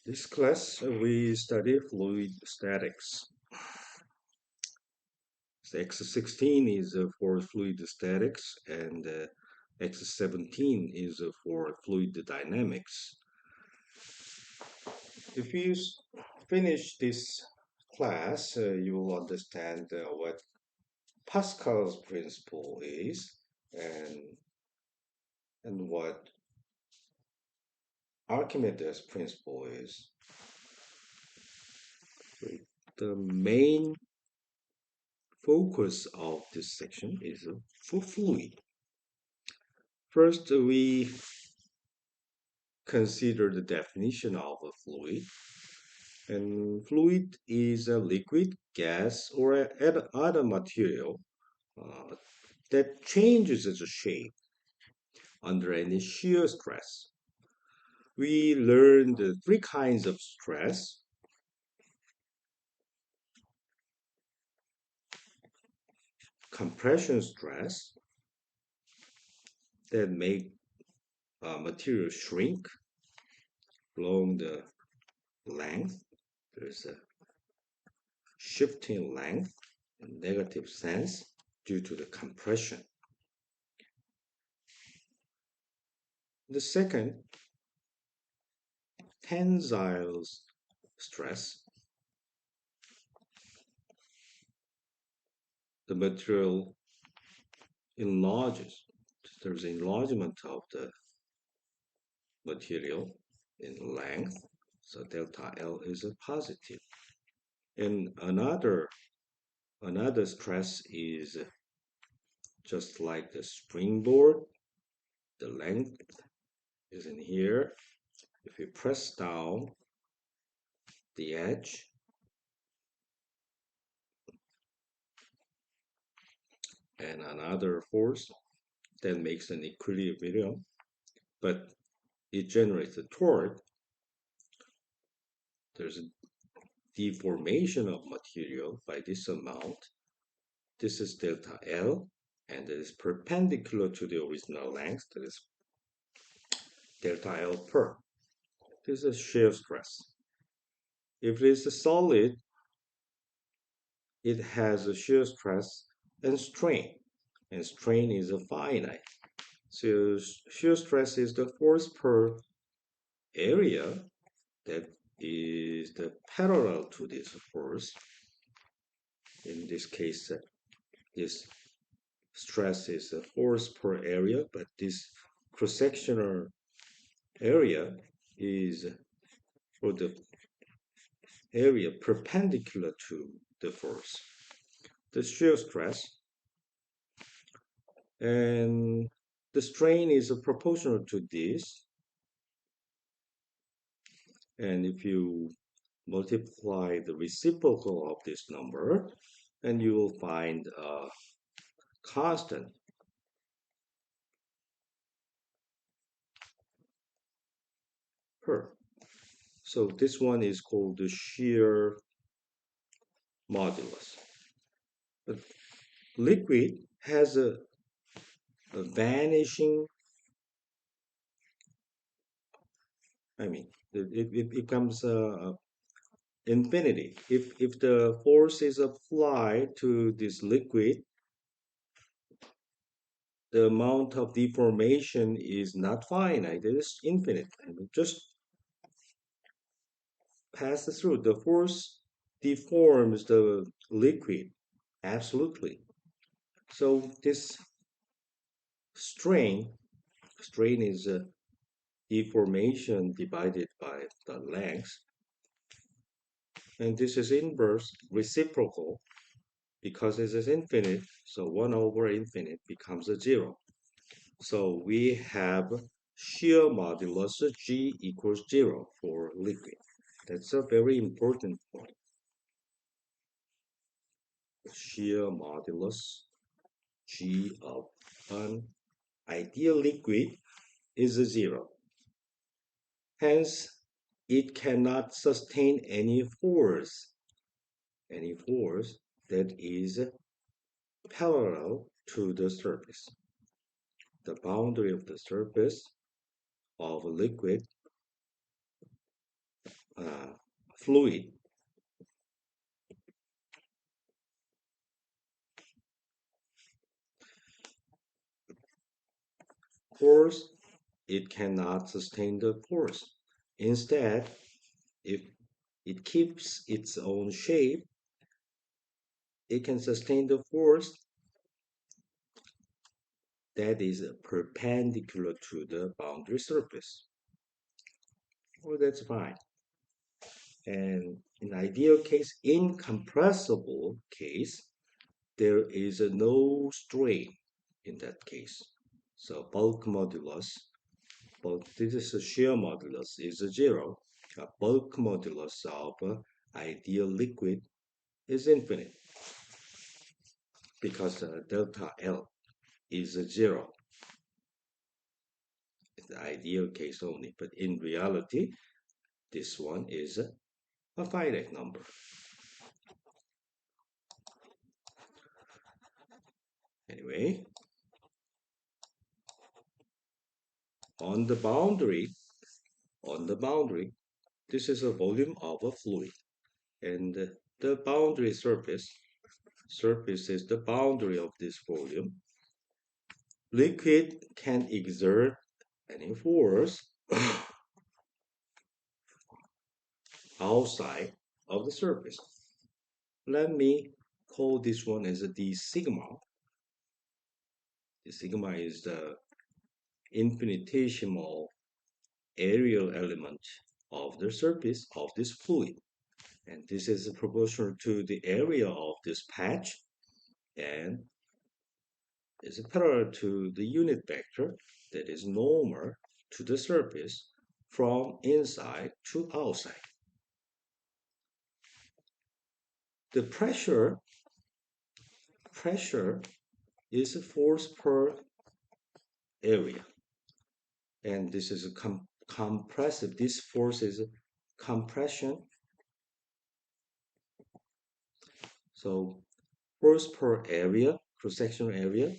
This class we study fluid statics. So X16 is for fluid statics and X17 is for fluid dynamics. If you finish this class, you will understand what Pascal's principle is and what Archimedes principle is. The main focus of this section is for fluid. First, we consider the definition of a fluid. And fluid is a liquid, gas, or other material uh, that changes its shape under any shear stress. We learned the three kinds of stress: compression stress that make material shrink along the length. There's a shifting length in negative sense due to the compression. The second, tensile stress. The material enlarges. There's enlargement of the material in length, so delta L is a positive. And another stress is just like the springboard. The length is in here. If you press down the edge, and another force that makes an equilibrium, but it generates a torque. There's a deformation of material by this amount. This is delta L, and it is perpendicular to the original length. That is delta L per. This is shear stress. If it is a solid, it has a shear stress and strain is a finite. So shear stress is the force per area that is the parallel to this force. In this case, this stress is a force per area, but this cross-sectional area is for the area perpendicular to the force. The shear stress and the strain is proportional to this. And if you multiply the reciprocal of this number, and you will find a constant. Per. So this one is called the shear modulus. But liquid has a vanishing, it becomes infinity. If the force is applied to this liquid, the amount of deformation is not finite, it is infinite. It just passes through. The force deforms the liquid, absolutely. So this strain is a deformation divided by the length. And this is inverse reciprocal because this is infinite. So 1 over infinite becomes a 0. So we have shear modulus G equals 0 for liquid. That's a very important point. Shear modulus G of an ideal liquid is a 0. Hence, it cannot sustain any force that is parallel to the surface. The boundary of the surface of a liquid fluid. Force, it cannot sustain the force. Instead, if it keeps its own shape, it can sustain the force that is perpendicular to the boundary surface. Well, that's fine. And in ideal case, incompressible case, there is no strain in that case. So bulk modulus, this is a shear modulus, is a zero. A bulk modulus of ideal liquid is infinite because delta L is a zero. It's the ideal case only, but in reality, this one is a finite number. Anyway, on the boundary, this is a volume of a fluid, and the boundary surface is the boundary of this volume. Liquid can exert any force outside of the surface. Let me call this one as d sigma. The sigma is the infinitesimal areal element of the surface of this fluid. And this is proportional to the area of this patch and is parallel to the unit vector that is normal to the surface from inside to outside. The pressure is a force per area, and this is a compressive. This force is compression. So force per area, cross-sectional area.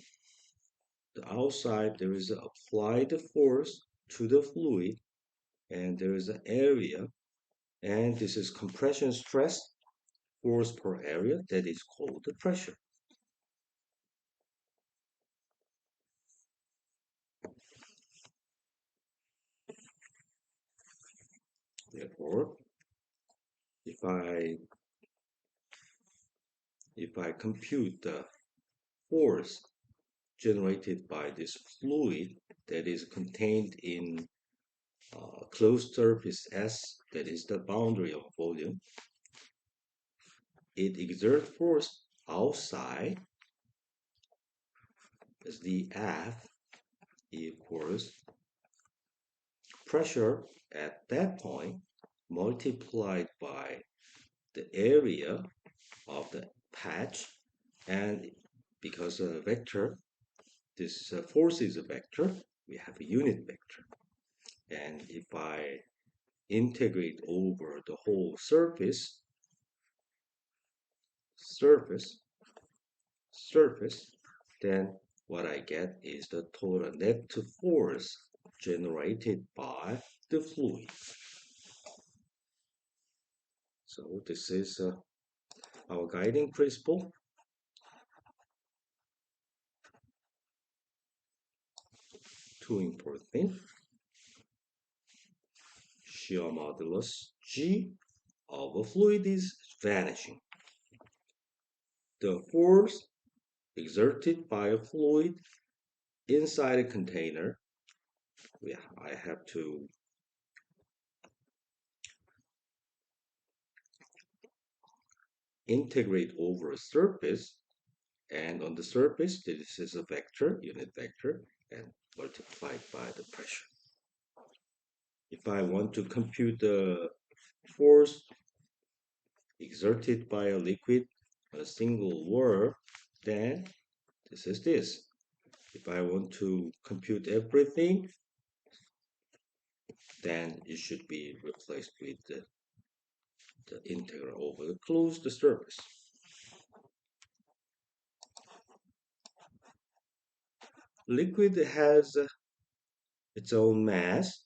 The outside there is applied force to the fluid, and there is an area, and this is compression stress, force per area, that is called the pressure. Therefore, if I compute the force generated by this fluid that is contained in closed surface S, that is the boundary of volume, it exerts force outside as the F equals pressure at that point multiplied by the area of the patch, and because a vector, this force is a vector, we have a unit vector. And if I integrate over the whole surface, then what I get is the total net force generated by the fluid. So this is our guiding principle. Two important things. Shear modulus G of a fluid is vanishing. The force exerted by a fluid inside a container, I have to integrate over a surface, and on the surface this is a vector, unit vector, and multiplied by the pressure. If I want to compute the force exerted by a liquid on a single wall, then this is this. If I want to compute everything, then it should be replaced with the integral over the closed surface. Liquid has its own mass,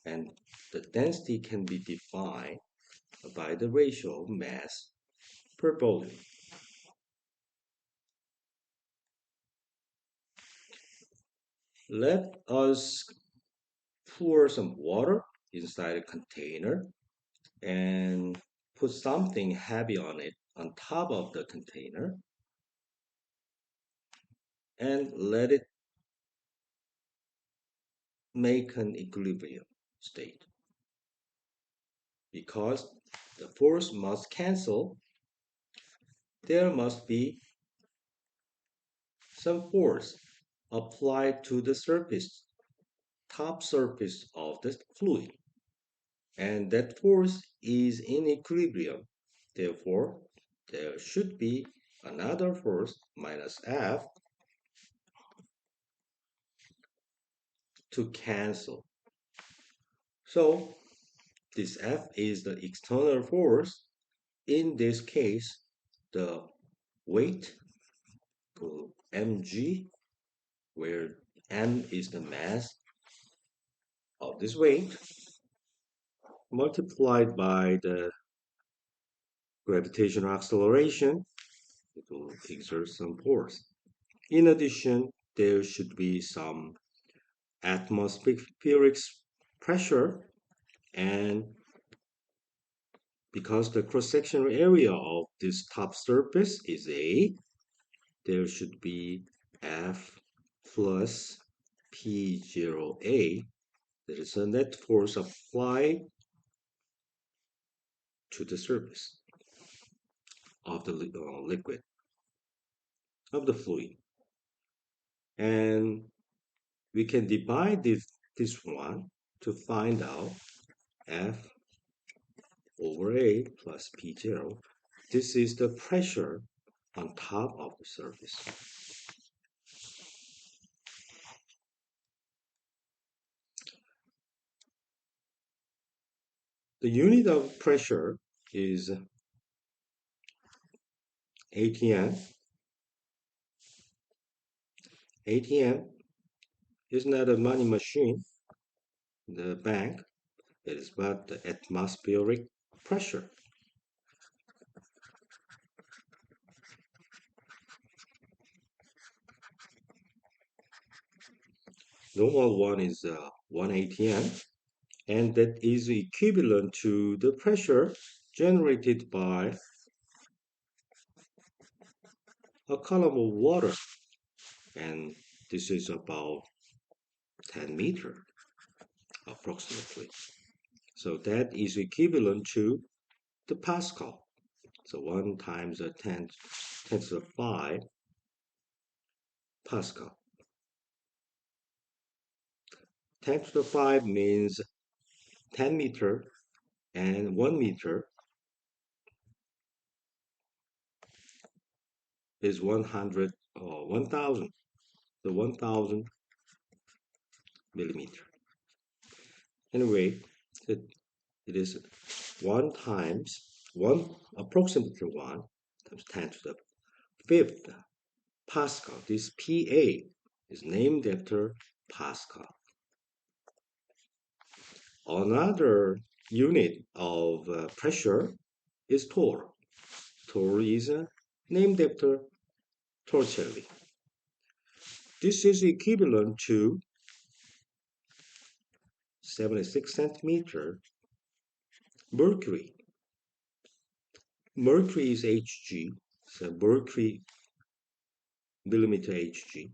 and the density can be defined by the ratio of mass per volume. Let us pour some water inside a container and put something heavy on it on top of the container and let it make an equilibrium state. Because the force must cancel, there must be some force applied to the surface, top surface of the fluid. And that force is in equilibrium. Therefore, there should be another force minus F to cancel. So this F is the external force. In this case, the weight, mg, where m is the mass of this weight, multiplied by the gravitational acceleration, it will exert some force. In addition, there should be some atmospheric pressure, and because the cross-sectional area of this top surface is A, there should be F plus P0A. That is a net force applied to the surface of the liquid, of the fluid. And we can divide this one to find out F over A plus P0. This is the pressure on top of the surface. The unit of pressure is ATM. ATM is not a money machine, the bank. It is but the atmospheric pressure. Normal one is 1 ATM, and that is equivalent to the pressure generated by a column of water, and this is about 10 meters approximately. So that is equivalent to the Pascal. So 1 times 10 to the 5 Pascal. 10 to the 5 means 10 meter, and 1 meter is 100 or 1000. So 1000 millimeter. Anyway, it is 1 times 1, approximately 1 times 10 to the 5th Pascal. This PA is named after Pascal. Another unit of pressure is torr. Torr is named after Torricelli. This is equivalent to 76 centimeter mercury. Mercury is Hg, so mercury millimeter Hg.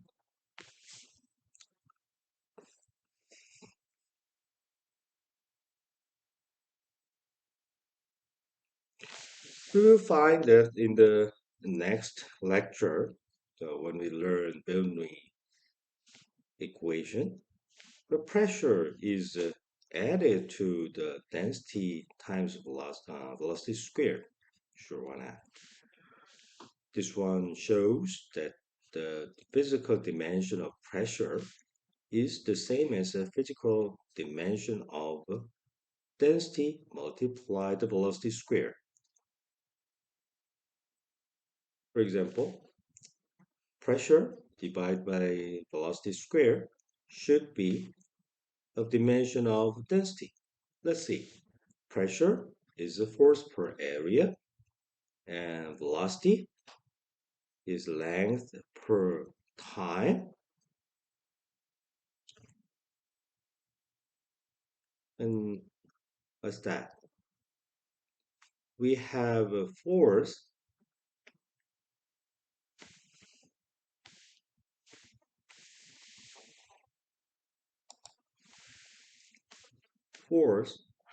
We will find that in the next lecture, when we learn Bernoulli equation, the pressure is added to the density times velocity squared. Sure, why not? This one shows that the physical dimension of pressure is the same as the physical dimension of density multiplied the velocity squared. For example, pressure divided by velocity squared should be of dimension of density. Let's see. Pressure is the force per area, and velocity is length per time. And what's that? We have a force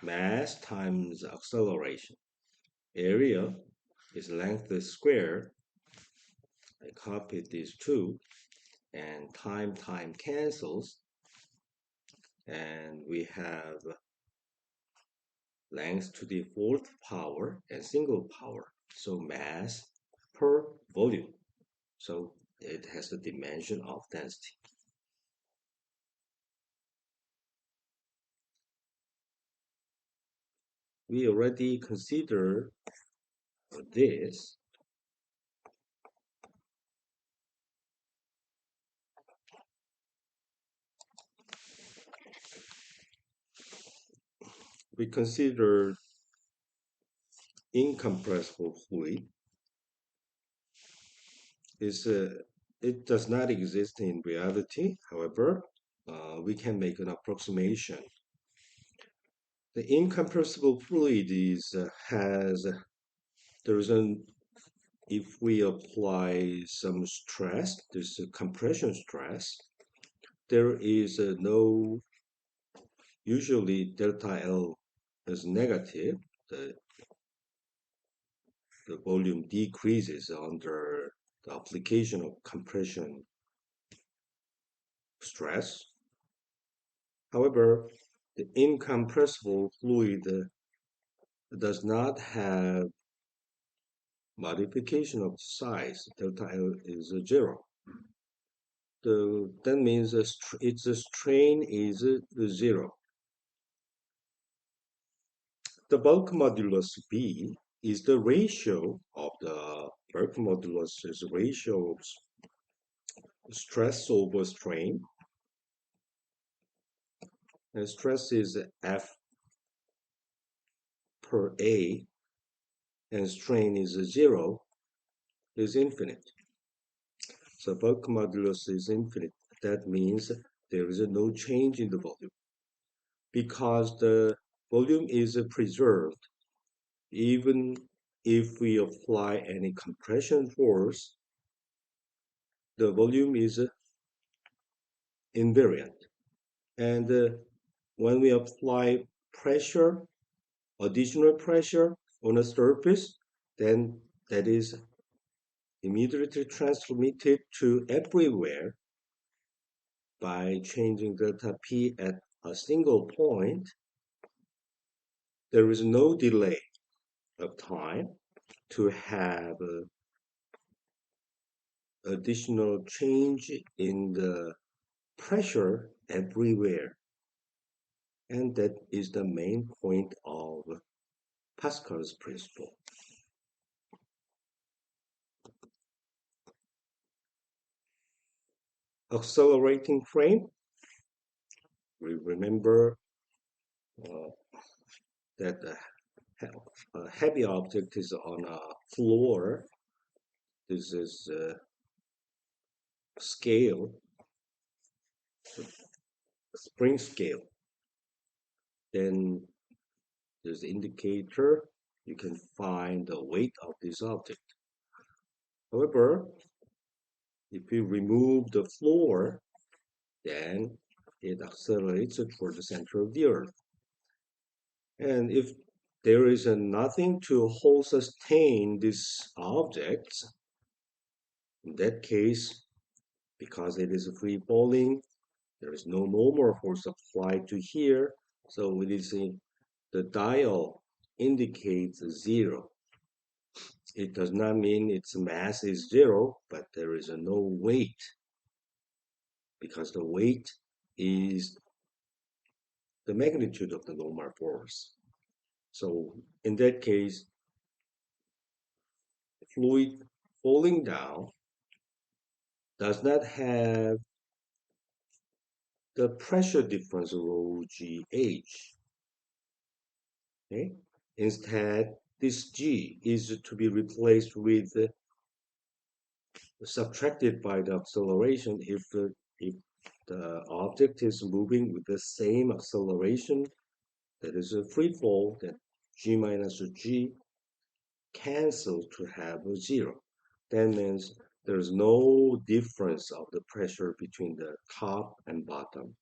mass times acceleration. Area is length squared. I copied these two, and time cancels, and we have length to the fourth power and single power. So mass per volume. So it has the dimension of density. We already considered this. We considered incompressible fluid. It does not exist in reality. However, we can make an approximation. The incompressible fluid there's an if we apply some stress, there's a compression stress. There is no usually delta L is negative. The volume decreases under the application of compression stress. However, the incompressible fluid does not have modification of size. Delta L is 0. That means its strain is 0. The bulk modulus B is the ratio of the bulk modulus is ratio of stress over strain. And stress is F per A, and strain is 0, is infinite. So bulk modulus is infinite. That means there is no change in the volume. Because the volume is preserved, even if we apply any compression force, the volume is invariant. And when we apply pressure, additional pressure on a surface, then that is immediately transmitted to everywhere by changing delta P at a single point. There is no delay of time to have additional change in the pressure everywhere. And that is the main point of Pascal's principle. Accelerating frame. We remember that a heavy object is on a floor. This is a scale, spring scale. Then there's the indicator. You can find the weight of this object. However, if you remove the floor, then it accelerates toward the center of the earth. And if there is nothing to sustain these objects, in that case, because it is free falling, there is no normal force applied to here, so it is the dial indicates 0. It does not mean its mass is 0, but there is no weight, because the weight is the magnitude of the normal force. So in that case, fluid falling down does not have the pressure difference rho gh. Okay? Instead, this G is to be replaced with subtracted by the acceleration if the object is moving with the same acceleration, that is a free fall, then G minus G cancel to have a zero. That means there's no difference of the pressure between the top and bottom.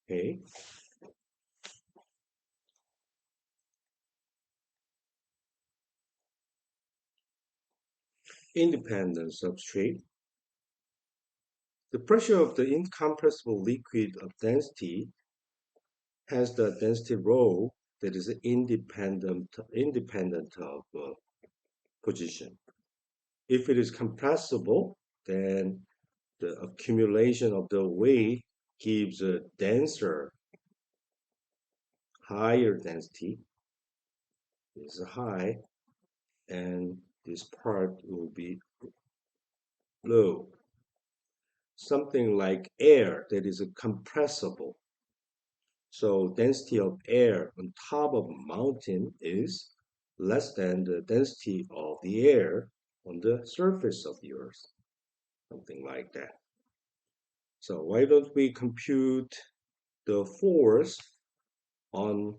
Okay. Independent substrate. The pressure of the incompressible liquid of density has the density rho that is independent of position. If it is compressible, then the accumulation of the weight gives a denser, higher density is high, and this part will be low. Something like air that is compressible. So density of air on top of a mountain is less than the density of the air on the surface of the earth. Something like that. So why don't we compute the force on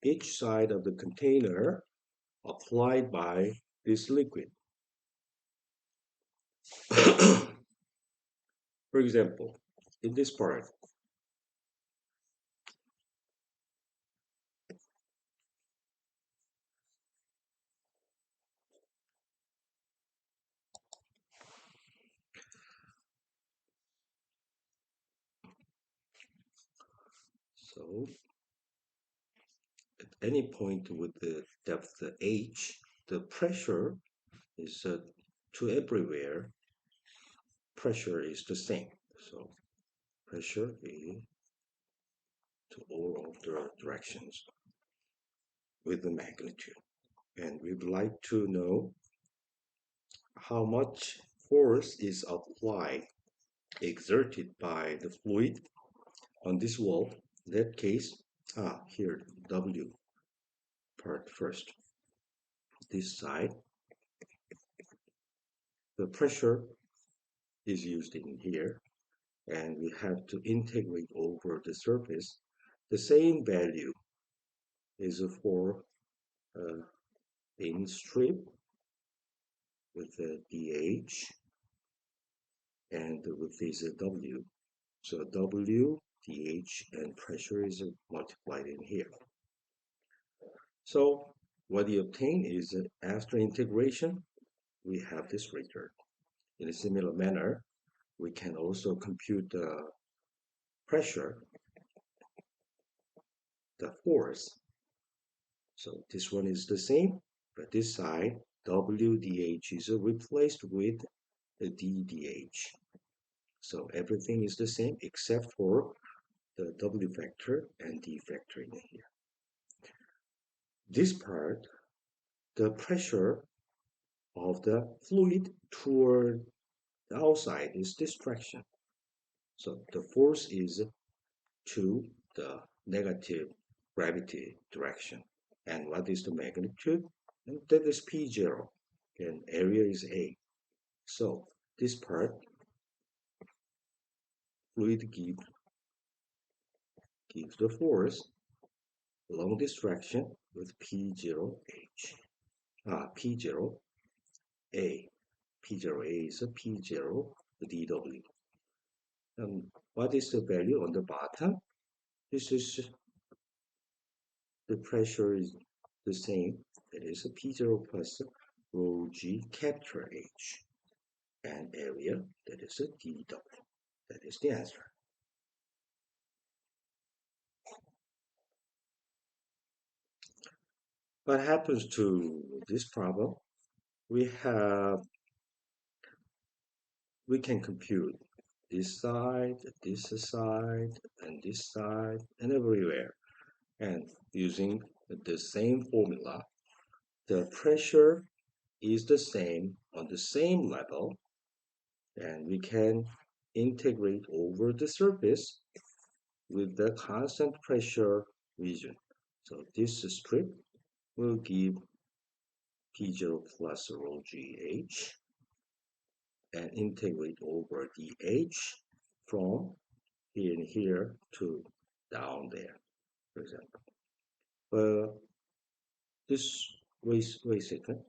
each side of the container applied by this liquid? For example, in this part, so at any point with the depth h, the pressure is to everywhere, pressure is the same. So pressure is to all of the directions with the magnitude. And we'd like to know how much force is applied, exerted by the fluid on this wall. In that case, here, W part first. This side, the pressure is used in here, and we have to integrate over the surface. The same value is for in strip with the DH and with this W. So W, DH, and pressure is multiplied in here. So what you obtain is after integration, we have this return. In a similar manner, we can also compute the pressure, the force. So this one is the same, but this side, WDH is replaced with the DDH. So everything is the same except for the W factor and D factor in here. This part, the pressure of the fluid toward the outside is this direction. So the force is to the negative gravity direction. And what is the magnitude? And that is P0, and area is A. So this part, fluid gives the force along this direction with P0H. P0A. P0A is a P0 dW. What is the value on the bottom? This is the pressure is the same. It is a P0 plus rho G capital H. And area, that is a dW. That is the answer. What happens to this problem? We can compute this side, and this side, and everywhere. And using the same formula, the pressure is the same on the same level, and we can integrate over the surface with the constant pressure region. So this strip will give P0 plus rho GH and integrate over dH from here and here to down there, for example. Well, this, wait a second,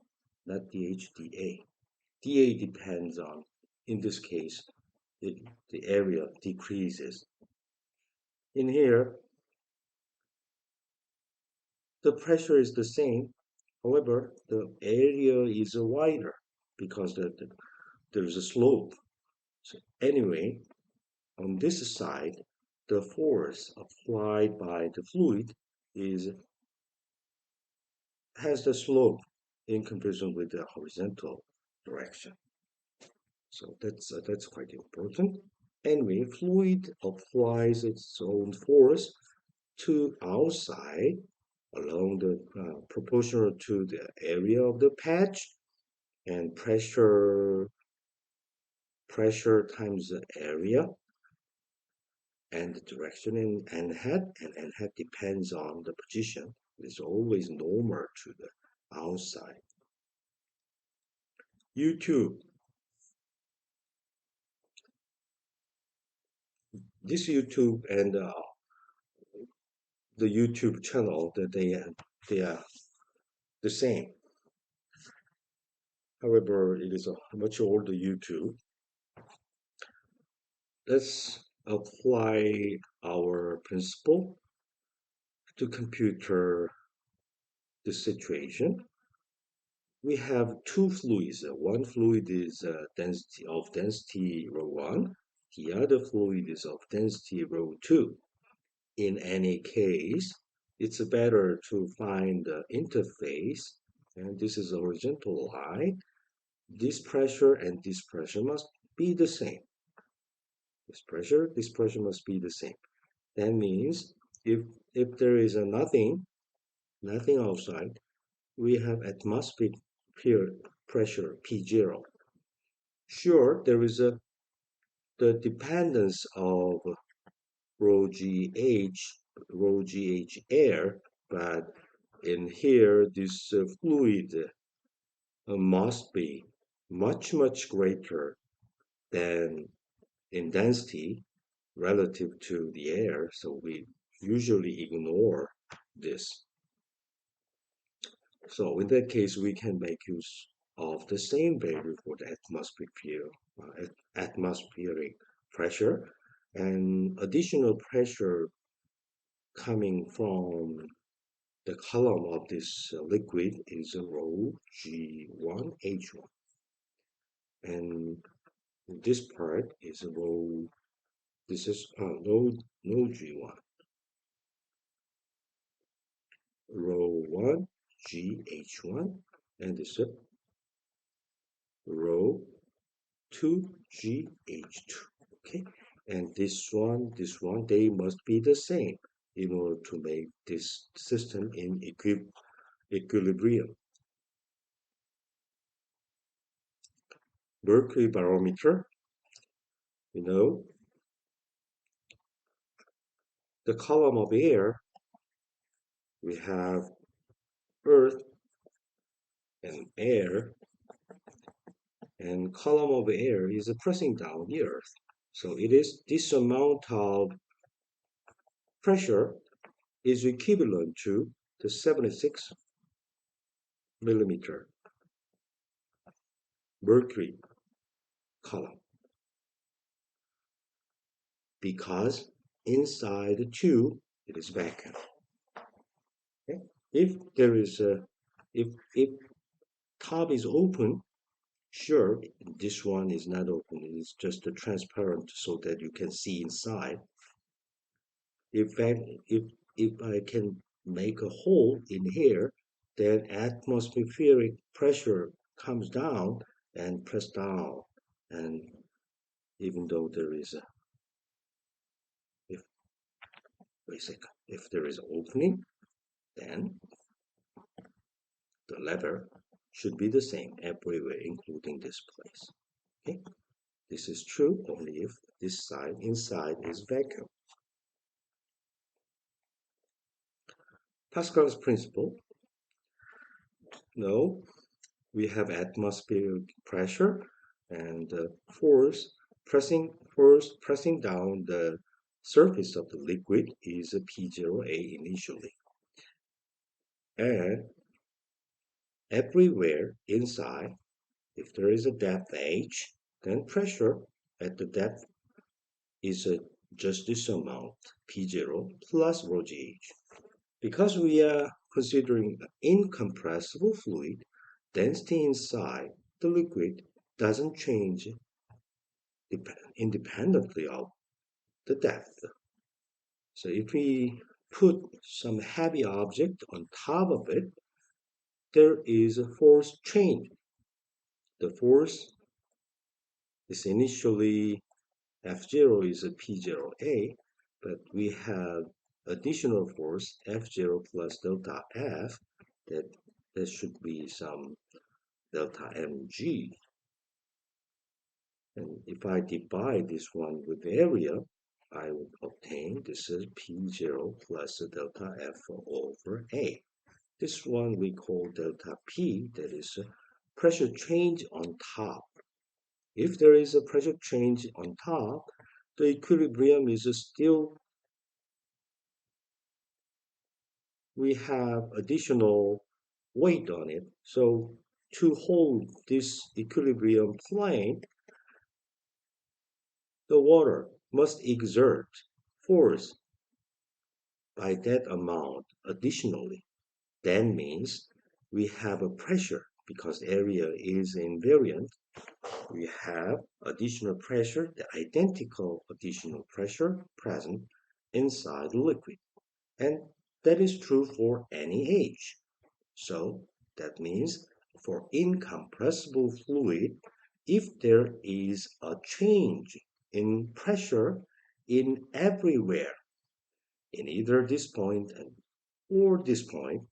not dH, dA. dA depends on, in this case, the area decreases. In here, the pressure is the same. However, the area is wider because there's a slope. So anyway, on this side, the force applied by the fluid has the slope in comparison with the horizontal direction. So that's quite important. Anyway, fluid applies its own force to outside along the proportional to the area of the patch, and pressure times the area and the direction in n hat, and n hat depends on the position. It's always normal to the outside. YouTube. This YouTube and the YouTube channel that they are the same. However, it is a much older YouTube. Let's apply our principle to computer the situation. We have two fluids. One fluid is density rho 1. The other fluid is of density rho 2. In any case, it's better to find the interface, and this is a horizontal line. This pressure and this pressure must be the same. This pressure must be the same. That means if there is a nothing outside, we have atmospheric pressure P0. Sure, there is the dependence of rho GH air, but in here this fluid must be much greater than in density relative to the air, so we usually ignore this. So in that case, we can make use of the same value for the atmospheric pressure, and additional pressure coming from the column of this liquid is rho G1 H1, and this part is rho. This is no G1, rho 1 GH1, and this is rho 2 GH2. Okay, and this one, they must be the same in order to make this system in equilibrium. Mercury Barometer, you know, the column of air, we have Earth and air, and column of air is pressing down the Earth. So it is this amount of pressure is equivalent to the 76 millimeter mercury column, because inside the tube it is vacuum. Okay? If there is if top is open, sure, this one is not open, it is just a transparent so that you can see inside. If I can make a hole in here, then atmospheric pressure comes down and press down, and even though there is a if there is an opening, then the lever should be the same everywhere, including this place. Okay, this is true only if this side inside is vacuum. Pascal's principle. No, we have atmospheric pressure and force pressing down the surface of the liquid is P0A initially. And everywhere inside, if there is a depth H, then pressure at the depth is just this amount, P0 plus rho gh. Because we are considering an incompressible fluid, density inside the liquid doesn't change independently of the depth. So if we put some heavy object on top of it, there is a force change. The force is initially F0 is a P0A, but we have additional force F0 plus delta F that there should be some delta mg. And if I divide this one with area, I would obtain this is P0 plus delta F over A. This one we call delta P, that is pressure change on top. If there is a pressure change on top, the equilibrium is still, we have additional weight on it. So to hold this equilibrium plane, the water must exert force by that amount additionally. That means we have a pressure because area is invariant. We have additional pressure, the identical additional pressure present inside the liquid. And that is true for any age. So that means for incompressible fluid, if there is a change in pressure in everywhere, in either this point or this point,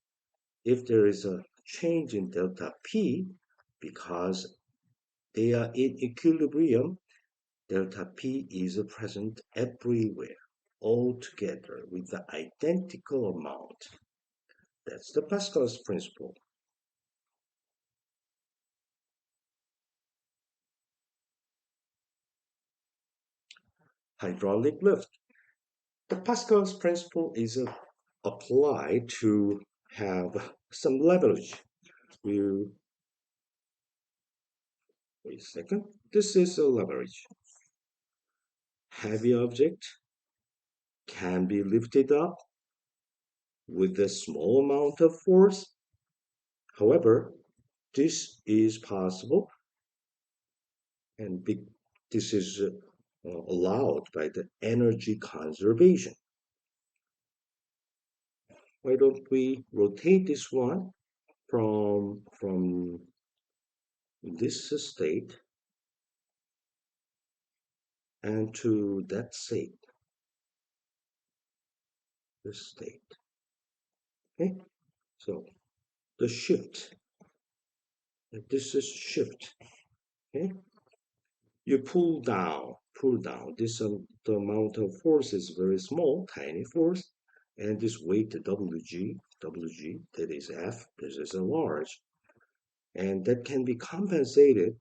if there is a change in delta P, because they are in equilibrium, delta P is present everywhere, all together with the identical amount. That's the Pascal's principle. Hydraulic lift. The Pascal's principle is applied to have some leverage. You wait a second. This is a leverage. Heavy object can be lifted up with a small amount of force. However, this is possible and this is allowed by the energy conservation. Why don't we rotate this one from this state and to that state, this state. Okay, so the shift, this is shift. Okay, you pull down. This the amount of force is very small, tiny force, and this weight WG, that is F, this is a large, and that can be compensated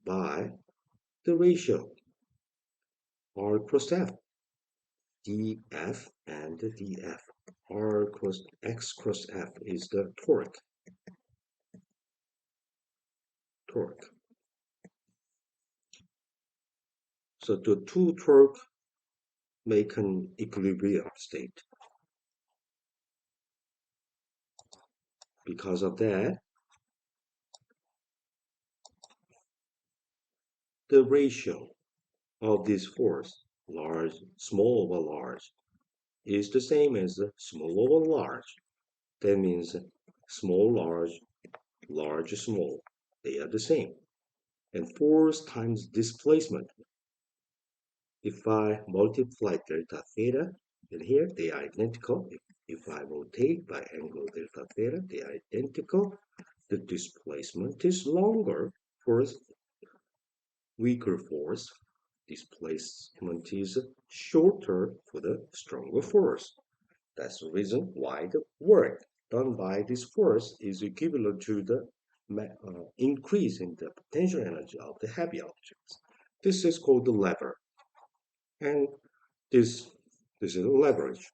by the ratio R cross F, dF and dF. R cross X cross F is the torque. So the two torque make an equilibrium state. Because of that, the ratio of this force, small over large, is the same as small over large. That means small, large, small. They are the same. And force times displacement. If I multiply delta theta, then here they are identical. If I rotate by angle delta theta, they are identical. The displacement is longer for weaker force. Displacement is shorter for the stronger force. That's the reason why the work done by this force is equivalent to the increase in the potential energy of the heavy objects. This is called the lever, and this is a leverage.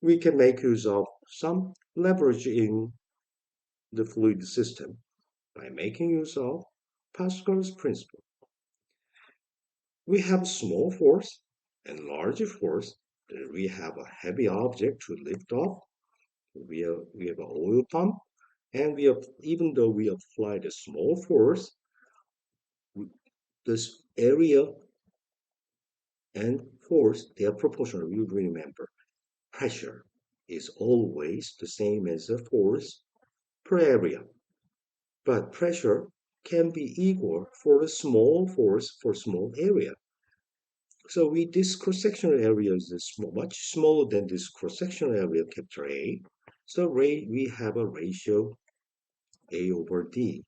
We can make use of some leverage in the fluid system by making use of Pascal's principle. We have small force and large force. We have a heavy object to lift off. We have an oil pump, and even though we apply the small force, this area and force, they are proportional. You remember, pressure is always the same as the force per area. But pressure can be equal for a small force for small area. So this cross-sectional area is much smaller than this cross-sectional area, capital A. So we have a ratio A over D.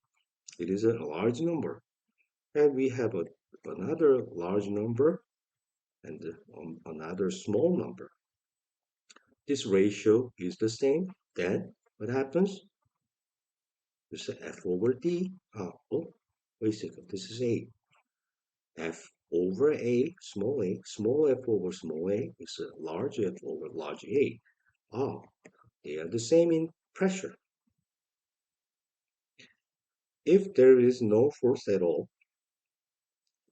It is a large number. And we have another large number and another small number. This ratio is the same. Then what happens? This is F over D. Oh, wait a second. This is A. F over A, small f over small a is a large F over large A. They are the same in pressure. If there is no force at all,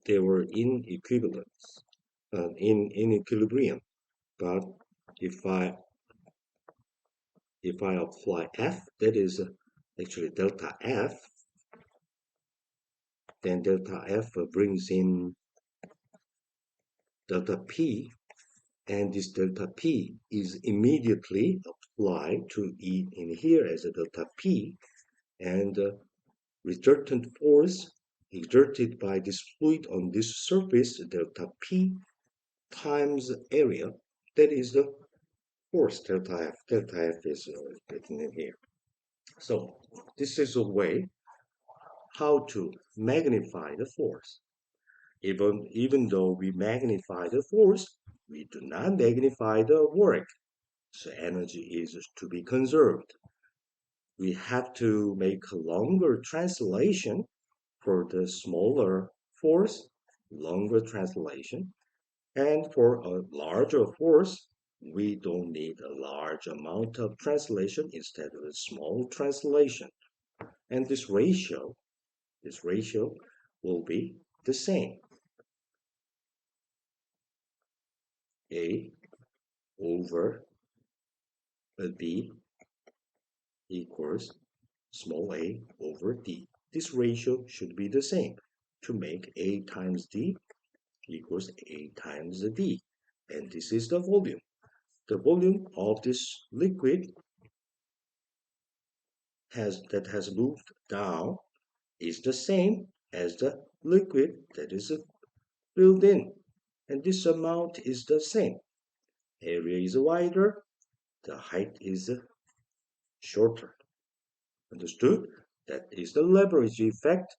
they were in equivalence, in equilibrium. But if I apply F, that is actually delta F, then delta F brings in delta P, and this delta P is immediately applied to E in here as a delta P, and resultant force exerted by this fluid on this surface, delta P times area, that is the force delta F. Delta F is written in here. So this is a way how to magnify the force. Even though we magnify the force, we do not magnify the work. So energy is to be conserved. We have to make a longer translation for the smaller force, longer translation. And for a larger force, we don't need a large amount of translation instead of a small translation. And this ratio will be the same. A over B equals small a over D. This ratio should be the same to make A times D equals A times D. And this is the volume. The volume of this liquid that has moved down is the same as the liquid that is filled in. And this amount is the same. Area is wider, the height is shorter. Understood? That is the leverage effect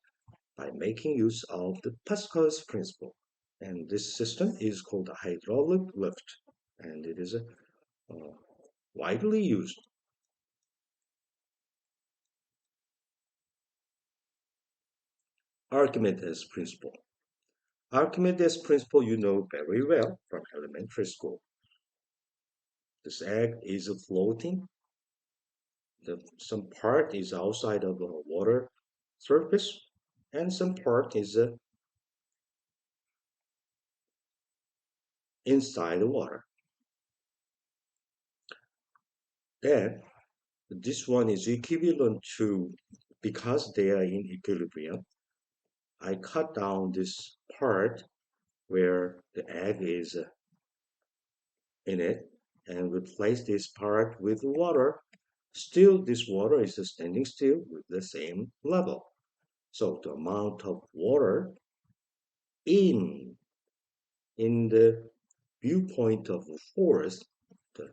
by making use of the Pascal's principle. And this system is called a hydraulic lift, and it is widely used. Archimedes Principle. Archimedes Principle you know very well from elementary school. This egg is floating. Some part is outside of the water surface, and some part is inside the water. Then this one is equivalent to, because they are in equilibrium, I cut down this part where the egg is in it and replace this part with water. Still, this water is standing still with the same level. So the amount of water in the viewpoint of the force, the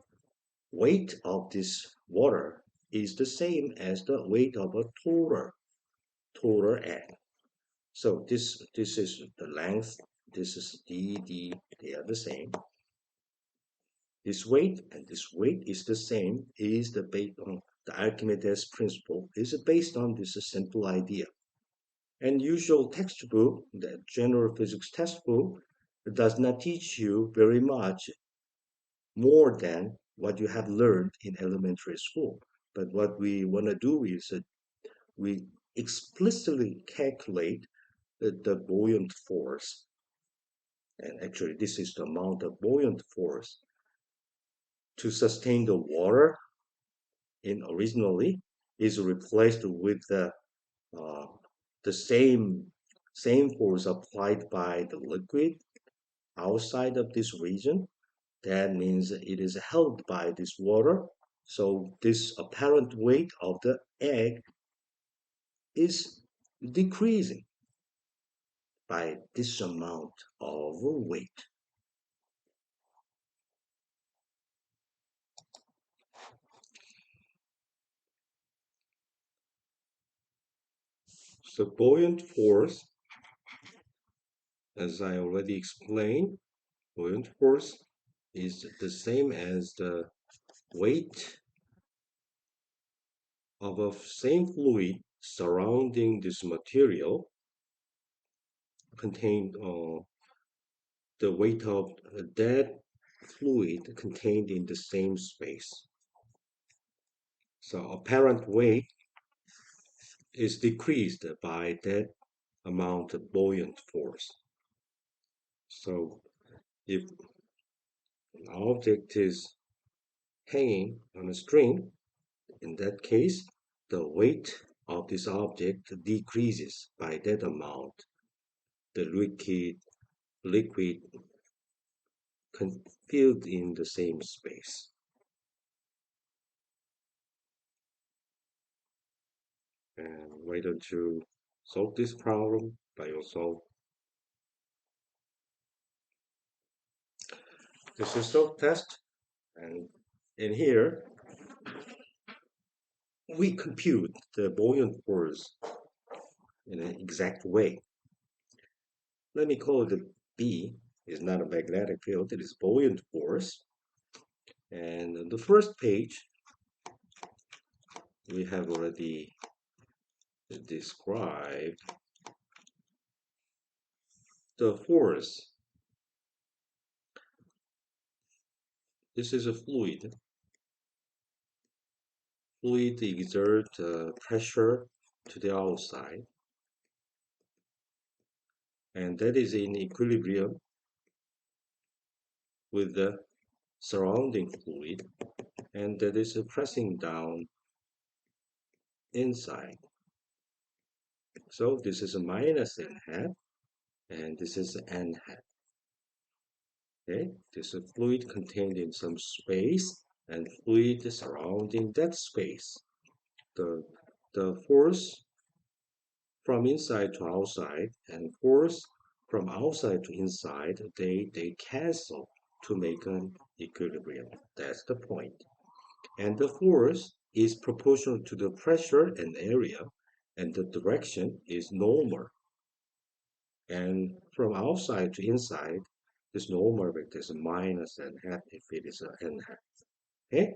weight of this water is the same as the weight of a total egg. So this is the length, this is D, they are the same. this weight, and this weight is the same, is the based on the Archimedes principle, is based on this simple idea. And usual textbook, the general physics textbook, does not teach you very much more than what you have learned in elementary school. But what we want to do is we explicitly calculate the buoyant force. And actually, this is the amount of buoyant force to sustain the water in originally is replaced with uh, the same force applied by the liquid outside of this region. That means it is held by this water. So this apparent weight of the egg is decreasing by this amount of weight. So buoyant force, as I already explained, buoyant force is the same as the weight of a same fluid surrounding this material contained the weight of that fluid contained in the same space. So apparent weight is decreased by that amount of buoyant force. So if an object is hanging on a string, in that case, the weight of this object decreases by that amount. The liquid filled in the same space. And why don't you solve this problem by yourself? This is self-test, and in here we compute the buoyant force in an exact way. Let me call it B. Is not a magnetic field, it is buoyant force. And on the first page, we have already described the force. This is a fluid. Fluid exert pressure to the outside, and that is in equilibrium with the surrounding fluid, and that is pressing down inside. So this is a minus n hat, and this is n hat. Okay, this is a fluid contained in some space, and fluid surrounding that space. The force from inside to outside and force from outside to inside, they cancel to make an equilibrium. That's the point. And the force is proportional to the pressure and area, and the direction is normal. And from outside to inside, this normal vector is minus n hat if it is an n hat. Okay?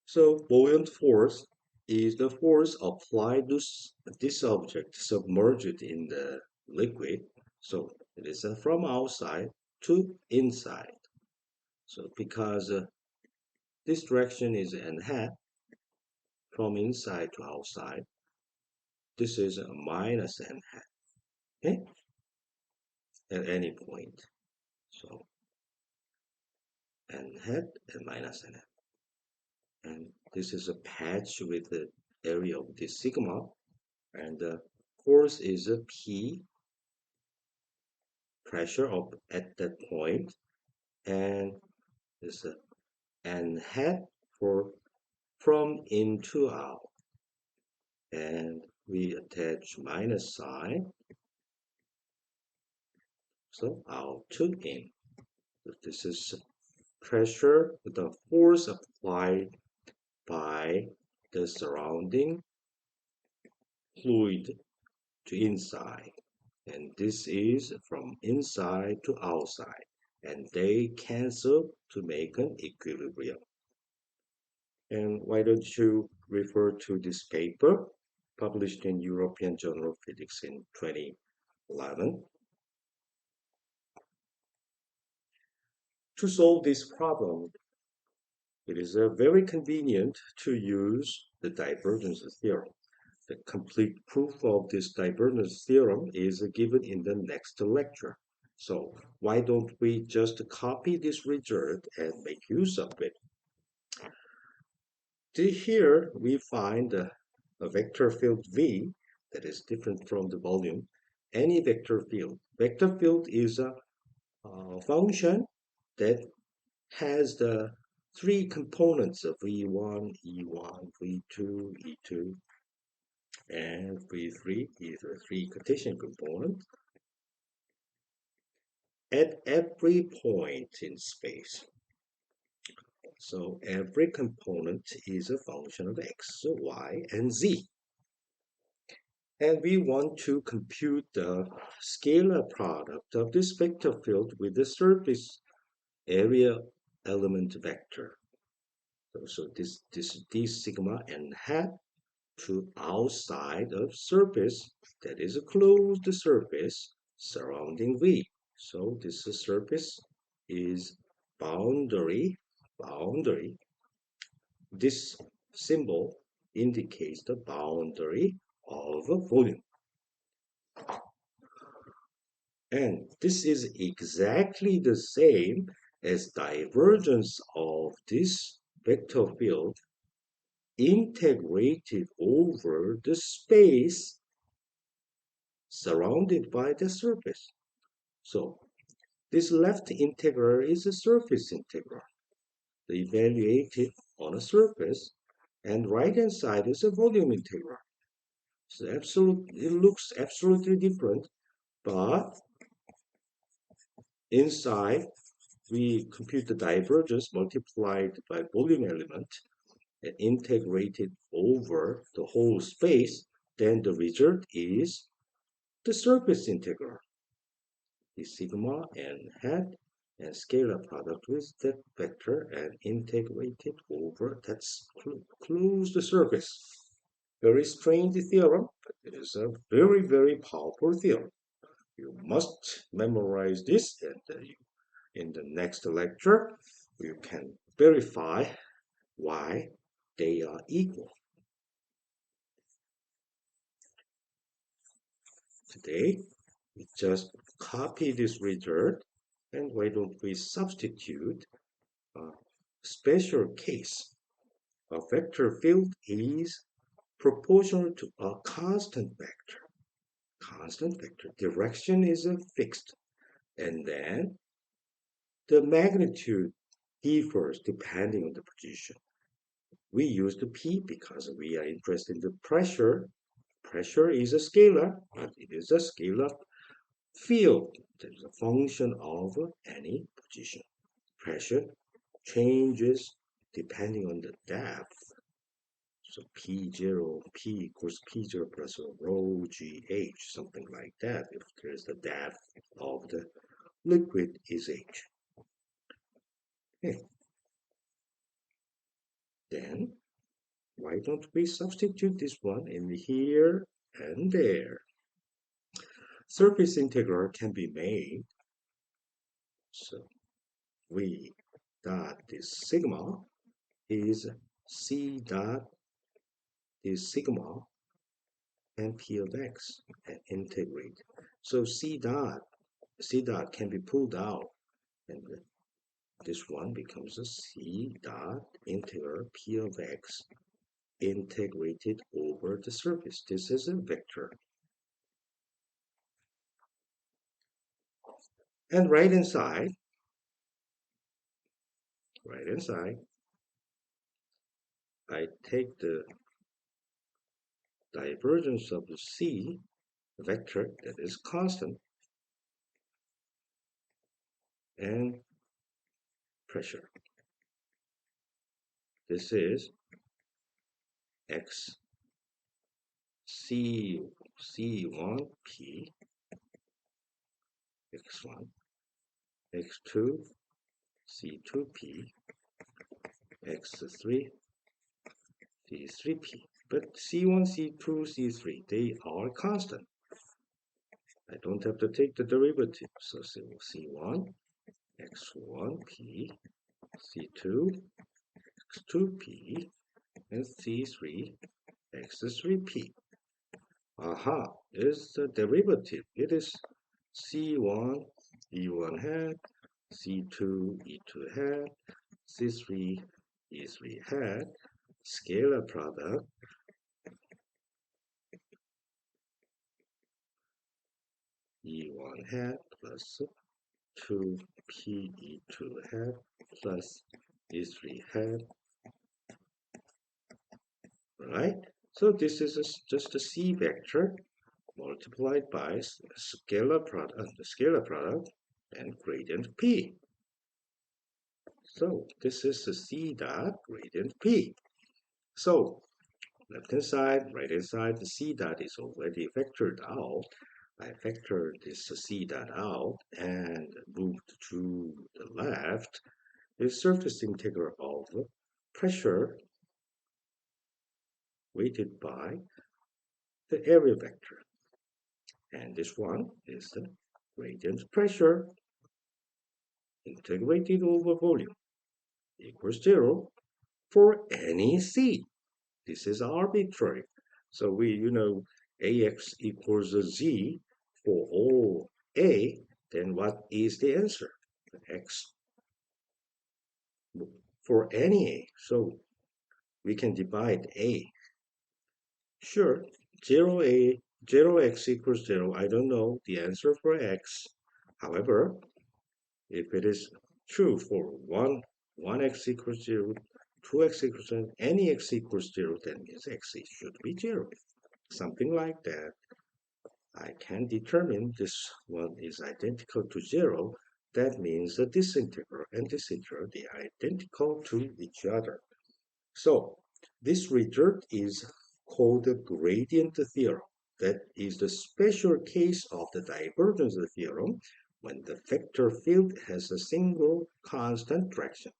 So buoyant force is the force applied to this object submerged in the liquid. So it is from outside to inside. So because this direction is n hat from inside to outside, this is a minus n hat, okay, at any point. So n hat and minus n hat. And this is a patch with the area of this sigma, and the force is a P pressure of at that point, and this a n hat for from in to out, and we attach minus sign, so out to in. So this is pressure, the force applied by the surrounding fluid to inside. And this is from inside to outside. And they cancel to make an equilibrium. And why don't you refer to this paper published in European Journal of Physics in 2011? To solve this problem, it is very convenient to use the divergence theorem. The complete proof of this divergence theorem is given in the next lecture. So why don't we just copy this result and make use of it? Here we find a vector field V that is different from the volume. Any vector field. Vector field is a function that has the three components of V1, E1, V2, E2, and V3 is a three Cartesian component at every point in space. So every component is a function of x, y, and z. And we want to compute the scalar product of this vector field with the surface area element vector. So this d sigma n hat to outside of surface that is a closed surface surrounding V. So this surface is boundary. This symbol indicates the boundary of a volume. And this is exactly the same as divergence of this vector field integrated over the space surrounded by the surface. So this left integral is a surface integral, evaluated on a surface, and right hand side is a volume integral. So it looks absolutely different, but inside we compute the divergence multiplied by volume element and integrated over the whole space, then the result is the surface integral. The sigma n hat and scalar product with that vector and integrated over that closed surface. Very strange theorem, but it is a very, very powerful theorem. You must memorize this, and in the next lecture, you can verify why they are equal. Today, we just copy this result, and why don't we substitute a special case? A vector field is proportional to a constant vector. Constant vector. Direction is fixed. And then the magnitude differs depending on the position. We use the P because we are interested in the pressure. Pressure is a scalar, but it is a scalar field that is a function of any position. Pressure changes depending on the depth. So P0, P equals P0 plus rho GH, something like that, if there's the depth of the liquid is H. Okay. Then, why don't we substitute this one in here and there? Surface integral can be made. So V dot this sigma is C dot is sigma and P of X and integrate. So C dot can be pulled out, and this one becomes a C dot integral P of X integrated over the surface. This is a vector. And right hand side, I take the divergence of the C vector that is constant and pressure. This is X C1P X1 X2 C2P X3 C3P. But C1, C2, C3, they are constant. I don't have to take the derivative. So C1 X1P C2 X2P and C3 X3P. Aha, is the derivative. It is C1 E1 hat, C2 E2 hat, C3 E3 hat, scalar product E1 hat plus 2P E2 hat plus E3 hat. Right? So this is just a C vector multiplied by scalar product and gradient P. So this is the C dot gradient P. So left hand side, right hand side, the C dot is already vectored out. I vectored this C dot out and moved to the left. The surface integral of pressure weighted by the area vector. And this one is the gradient pressure integrated over volume equals 0 for any C. This is arbitrary. So we, AX equals Z for all A, then what is the answer? X for any A. So we can divide A. Sure, 0A, 0x equals 0. I don't know the answer for X. However, if it is true for 1x equals 0, 2x equals 0, any x equals 0, then means x should be 0. Something like that. I can determine this one is identical to 0. That means that this integral and this integral, they are identical to each other. So this result is called the gradient theorem. That is the special case of the divergence theorem when the vector field has a single constant direction.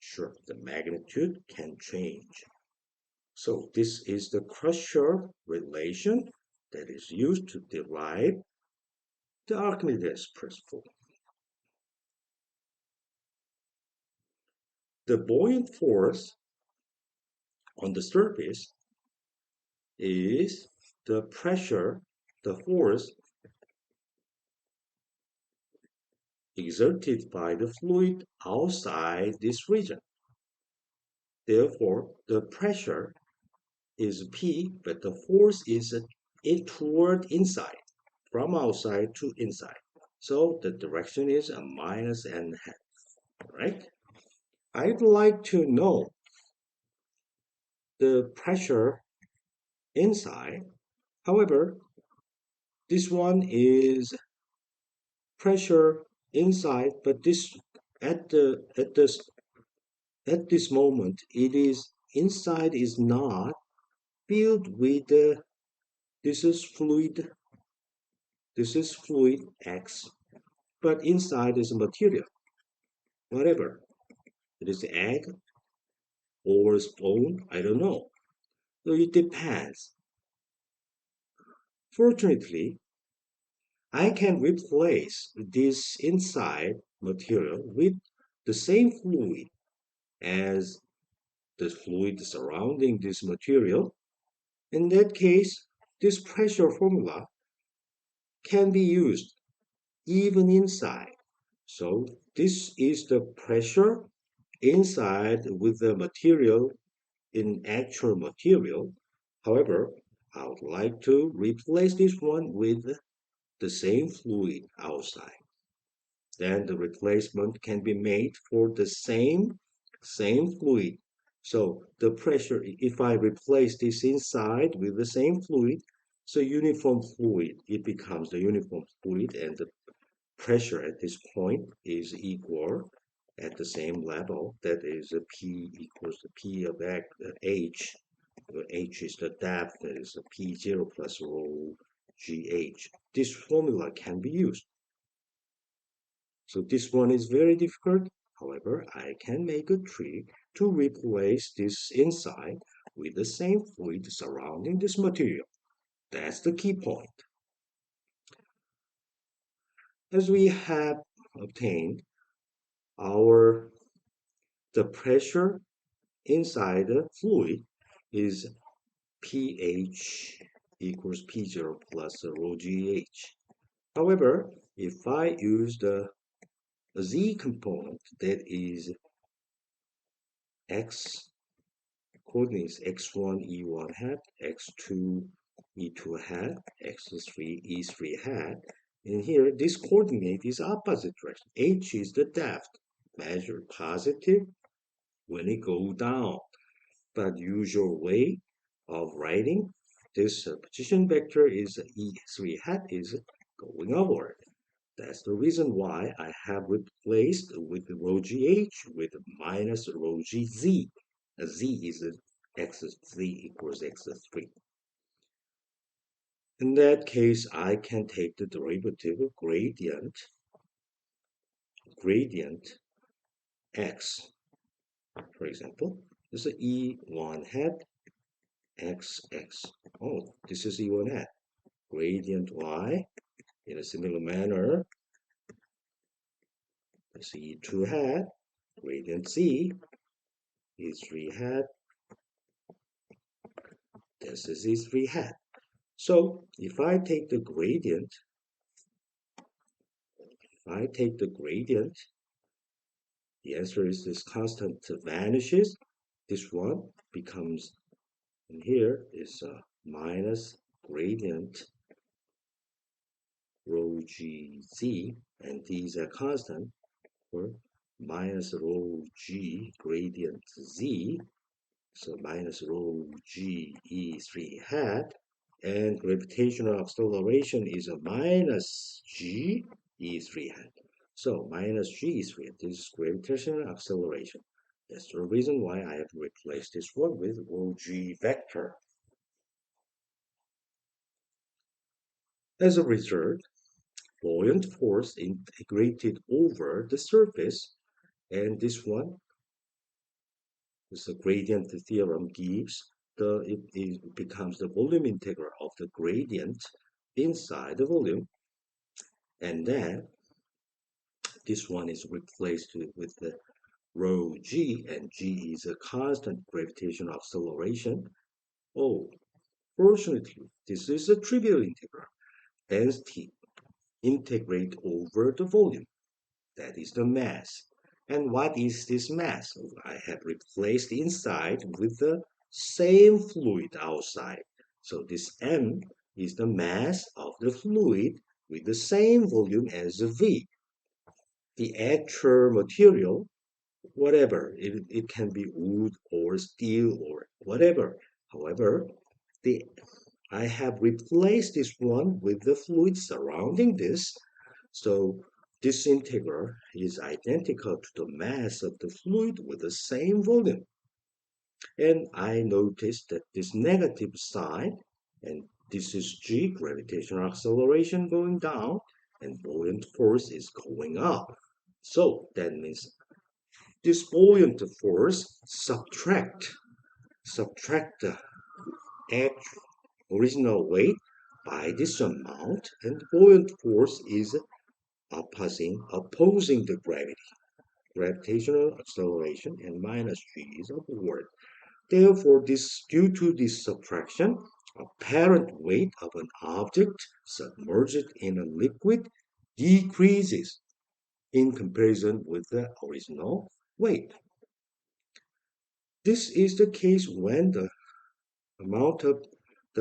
Sure, the magnitude can change. So this is the Crusher relation that is used to derive the Archimedes principle. The buoyant force on the surface is the pressure, the force exerted by the fluid outside this region. Therefore, the pressure is P, but the force is toward inside, from outside to inside. So the direction is a minus n hat, right? I'd like to know the pressure inside. However, this one is pressure inside, but this at this moment it is inside is not filled with this is fluid X, but inside is material, whatever. It is egg or stone, I don't know. So it depends. Fortunately, I can replace this inside material with the same fluid as the fluid surrounding this material. In that case, this pressure formula can be used even inside. So this is the pressure inside with the material in actual material. However, I would like to replace this one with the same fluid outside. Then the replacement can be made for the same fluid. So the pressure, if I replace this inside with the same fluid, so uniform fluid, it becomes the uniform fluid, and the pressure at this point is equal at the same level. That is P equals to P of H H is the depth, that is P0 plus rho GH. This formula can be used. So this one is very difficult. However, I can make a trick to replace this inside with the same fluid surrounding this material. That's the key point. As we have obtained the pressure inside the fluid is pH equals P0 plus rho GH. However, if I use the Z component, that is X coordinates x1 e1 hat, x2 e2 hat, x3 e3 hat. And here, this coordinate is opposite direction. H is the depth, measured positive when it goes down. But usual way of writing this position vector is e3 hat is going upward. That's the reason why I have replaced with rho gh with minus rho gz. Z is x3 equals x3. In that case, I can take the derivative of gradient x. For example, this is E1 hat xx. Oh, this is E1 hat. Gradient y in a similar manner. This is E2 hat. Gradient z. E3 hat. This is E3 hat. So if I take the gradient, the answer is this constant vanishes. This one becomes, and here is minus gradient rho gz, and these are constant for minus rho g gradient z, so minus rho g e3 hat, and gravitational acceleration is a minus g e3 hat. So minus g e3 hat, this is gravitational acceleration. That's the reason why I have replaced this one with rho g vector. As a result, buoyant force integrated over the surface, and this one is the gradient theorem gives it becomes the volume integral of the gradient inside the volume, and then this one is replaced with the rho g, and g is a constant gravitational acceleration. Oh, fortunately, this is a trivial integral. Density integrate over the volume. That is the mass. And what is this mass? I have replaced inside with the same fluid outside. So this m is the mass of the fluid with the same volume as V. The actual material, whatever, it can be wood or steel or whatever. However, I have replaced this one with the fluid surrounding this. So this integral is identical to the mass of the fluid with the same volume. And I noticed that this negative sign, and this is G, gravitational acceleration going down, and buoyant force is going up. So that means this buoyant force subtract the original weight by this amount, and buoyant force is opposing the gravitational acceleration, and minus g is upward. Therefore, due to this subtraction, apparent weight of an object submerged in a liquid decreases in comparison with the original weight. This is the case when the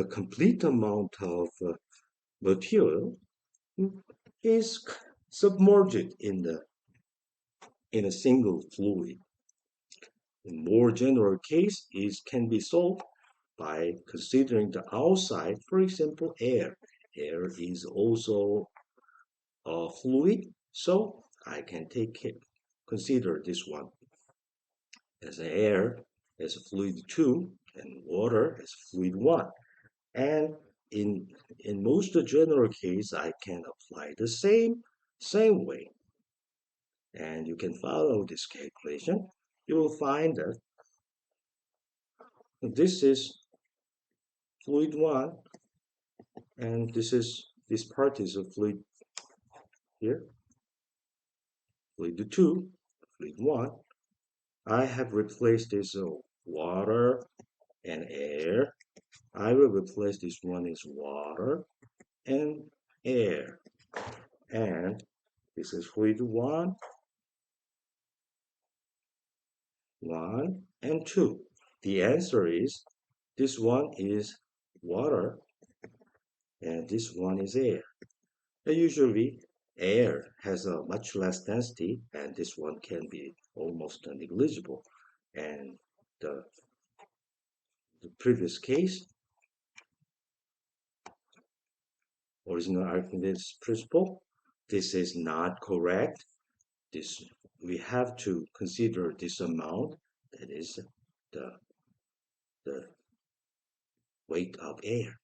complete amount of material is submerged in a single fluid. In more general case, it can be solved by considering the outside, for example, air. Air is also a fluid, so I can consider this one as air as a fluid too, and water as fluid 1. And in most general case, I can apply the same way. And you can follow this calculation. You will find that this is fluid 1, and this part is a fluid here, fluid 2, fluid 1. I have replaced this water and air. I will replace this one is water and air. And this is fluid 1, 1, and 2. The answer is this one is water and this one is air. Usually, air has a much less density, and this one can be almost negligible. And the, the previous case, original Archimedes principle, this is not correct. This we have to consider this amount, that is the the weight of air.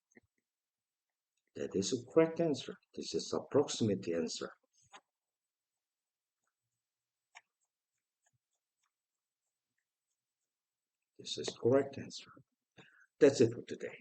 That is a correct answer. This is approximate answer. This is correct answer. That's it for today.